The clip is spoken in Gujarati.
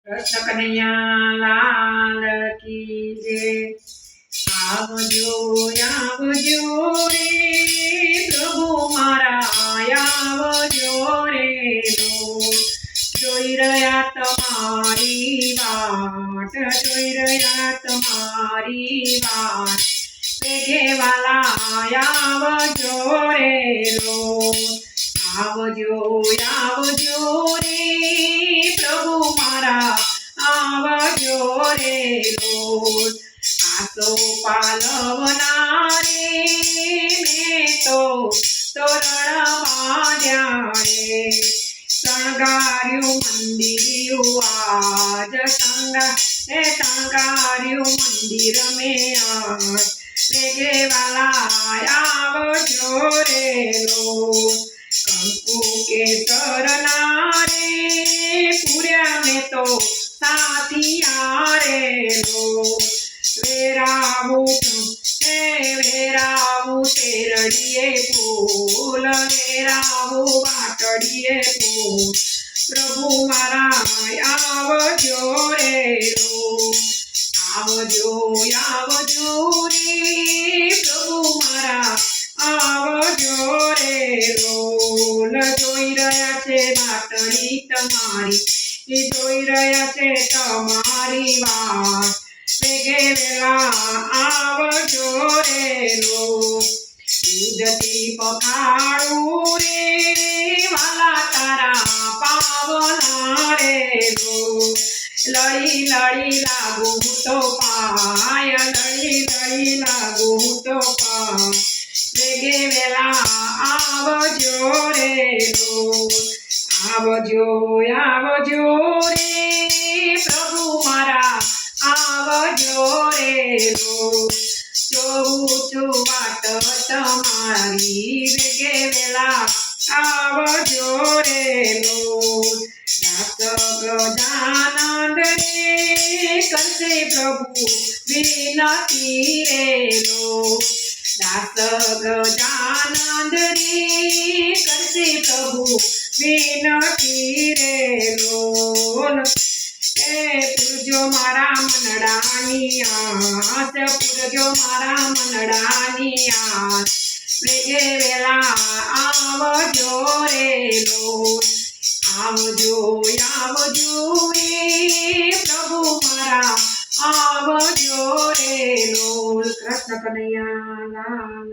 कृष्ण कन्हैया लाल की जय। आवजो आवजो रे प्रभु मारा आवजो रे જોઈ રહ્યા તમારી વાટ, જોઈ રહ્યા તમારી વાટ, વેગે વાલા આવજો રે આવજો આવજો રે પ્રભુ મારા આવજો રે આસો પાલવના રે મેં તો તોરણમાં જાણે શણગાર્યું મંદિર આજ શણગાર્યું મંદિર મેં આજ વેગે વાલા આવજો રે કંકુ કેસરના રે પૂર્યા મેં તો સાથિયા રે વેરાવું શેરડીએ ફૂલ વેરાવું વાટડીએ ફૂલ પ્રભુ મારા આવજો રે આવજો આવજો રે પ્રભુ મારા આવજો રે જોઈ રહ્યા છે વાટડી તમારી જોઈ રહ્યા છે તમારી વાત વેગે વેલા આવજો રે દૂધથી પખાડું રે વાલા તારા પાવના રે લડી લડી લાગુ તો પાય લડી લડી લાગુ તો પાય વેગે વેલા આવજો રે આવજો આવજો રે પ્રભુ મારા આવજો રે જોઉં છું વાટ તમારી વેગે વેલા આવજો રે દાસ ગજાનંદ રે કરશે પ્રભુ વિનતી રે દાસ ગજાનંદ રે કરશે પ્રભુ વિનતી રે પૂરજો મારા મનડાની આસ પૂરજો મારા મનડાની આસ વેગે વેલા આવજો રે આવજો આવજો રે પ્રભુ મારા આવજો રે કૃષ્ણ કનૈયા લાલ